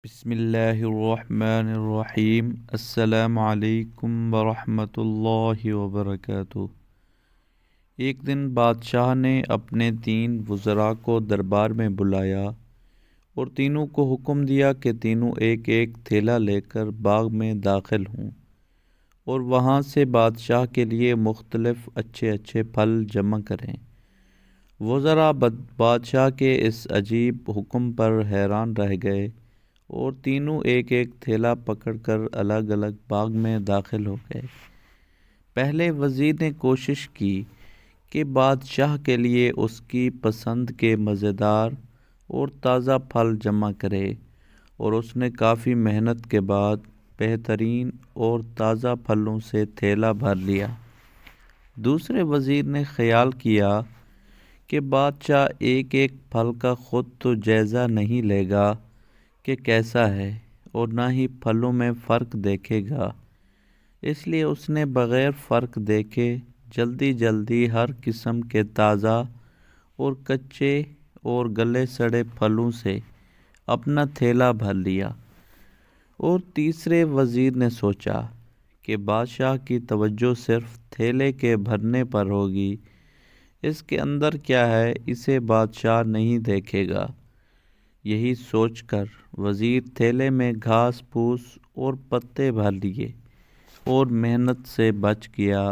بسم اللہ الرحمن الرحیم۔ السلام علیکم ورحمۃ اللہ وبرکاتہ۔ ایک دن بادشاہ نے اپنے 3 وزراء کو دربار میں بلایا اور تینوں کو حکم دیا کہ تینوں ایک ایک تھیلا لے کر باغ میں داخل ہوں اور وہاں سے بادشاہ کے لیے مختلف اچھے اچھے پھل جمع کریں۔ وزراء بادشاہ کے اس عجیب حکم پر حیران رہ گئے اور تینوں ایک ایک تھیلا پکڑ کر الگ الگ باغ میں داخل ہو گئے۔ پہلے وزیر نے کوشش کی کہ بادشاہ کے لیے اس کی پسند کے مزیدار اور تازہ پھل جمع کرے، اور اس نے کافی محنت کے بعد بہترین اور تازہ پھلوں سے تھیلا بھر لیا۔ دوسرے وزیر نے خیال کیا کہ بادشاہ ایک ایک پھل کا خود تو جائزہ نہیں لے گا کہ کیسا ہے، اور نہ ہی پھلوں میں فرق دیکھے گا، اس لیے اس نے بغیر فرق دیکھے جلدی جلدی ہر قسم کے تازہ اور کچے اور گلے سڑے پھلوں سے اپنا تھیلا بھر لیا۔ اور تیسرے وزیر نے سوچا کہ بادشاہ کی توجہ صرف تھیلے کے بھرنے پر ہوگی، اس کے اندر کیا ہے اسے بادشاہ نہیں دیکھے گا۔ یہی سوچ کر وزیر تھیلے میں گھاس پھوس اور پتے بھر لیے اور محنت سے بچ گیا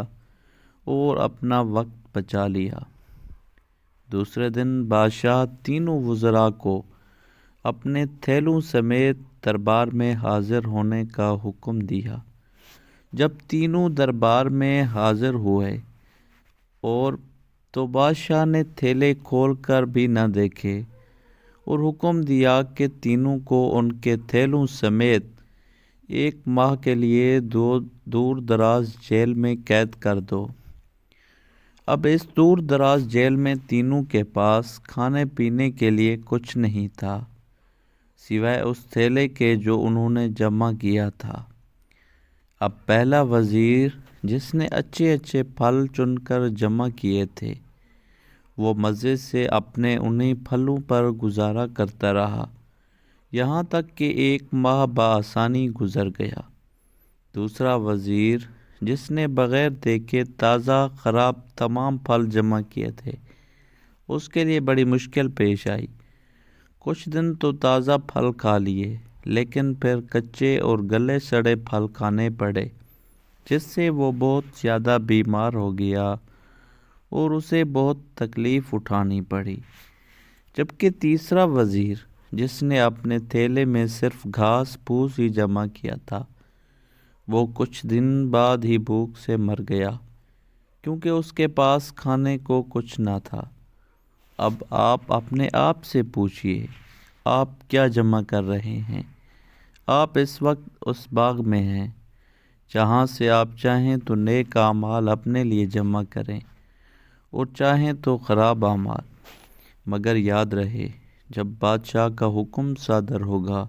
اور اپنا وقت بچا لیا۔ دوسرے دن بادشاہ تینوں وزراء کو اپنے تھیلوں سمیت دربار میں حاضر ہونے کا حکم دیا۔ جب تینوں دربار میں حاضر ہوئے اور تو بادشاہ نے تھیلے کھول کر بھی نہ دیکھے اور حکم دیا کہ تینوں کو ان کے تھیلوں سمیت 1 ماہ کے لیے دور دراز جیل میں قید کر دو۔ اب اس دور دراز جیل میں تینوں کے پاس کھانے پینے کے لیے کچھ نہیں تھا سوائے اس تھیلے کے جو انہوں نے جمع کیا تھا۔ اب پہلا وزیر جس نے اچھے اچھے پھل چن کر جمع کیے تھے، وہ مزے سے اپنے انہی پھلوں پر گزارا کرتا رہا یہاں تک کہ 1 ماہ بآسانی گزر گیا۔ دوسرا وزیر جس نے بغیر دیکھے تازہ خراب تمام پھل جمع کیے تھے، اس کے لیے بڑی مشکل پیش آئی۔ کچھ دن تو تازہ پھل کھا لیے، لیکن پھر کچے اور گلے سڑے پھل کھانے پڑے، جس سے وہ بہت زیادہ بیمار ہو گیا اور اسے بہت تکلیف اٹھانی پڑی۔ جبکہ تیسرا وزیر جس نے اپنے تھیلے میں صرف گھاس پھوس ہی جمع کیا تھا، وہ کچھ دن بعد ہی بھوک سے مر گیا، کیونکہ اس کے پاس کھانے کو کچھ نہ تھا۔ اب آپ اپنے آپ سے پوچھئے، آپ کیا جمع کر رہے ہیں؟ آپ اس وقت اس باغ میں ہیں جہاں سے آپ چاہیں تو نیک اعمال اپنے لیے جمع کریں اور چاہیں تو خراب اعمال، مگر یاد رہے جب بادشاہ کا حکم صادر ہوگا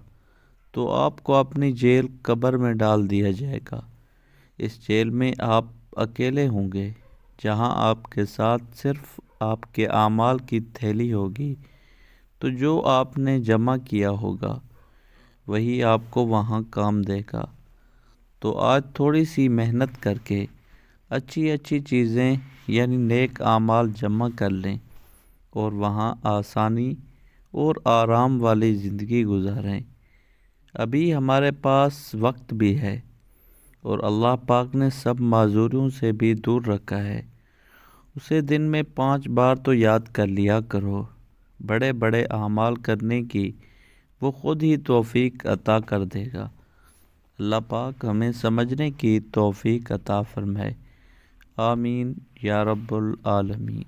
تو آپ کو اپنی جیل قبر میں ڈال دیا جائے گا۔ اس جیل میں آپ اکیلے ہوں گے، جہاں آپ کے ساتھ صرف آپ کے اعمال کی تھیلی ہوگی، تو جو آپ نے جمع کیا ہوگا وہی آپ کو وہاں کام دے گا۔ تو آج تھوڑی سی محنت کر کے اچھی اچھی چیزیں یعنی نیک اعمال جمع کر لیں اور وہاں آسانی اور آرام والی زندگی گزاریں۔ ابھی ہمارے پاس وقت بھی ہے اور اللہ پاک نے سب معذوریوں سے بھی دور رکھا ہے۔ اسے دن میں 5 بار تو یاد کر لیا کرو۔ بڑے بڑے اعمال کرنے کی وہ خود ہی توفیق عطا کر دے گا۔ اللہ پاک ہمیں سمجھنے کی توفیق عطا فرمائے۔ آمین یا رب العالمین۔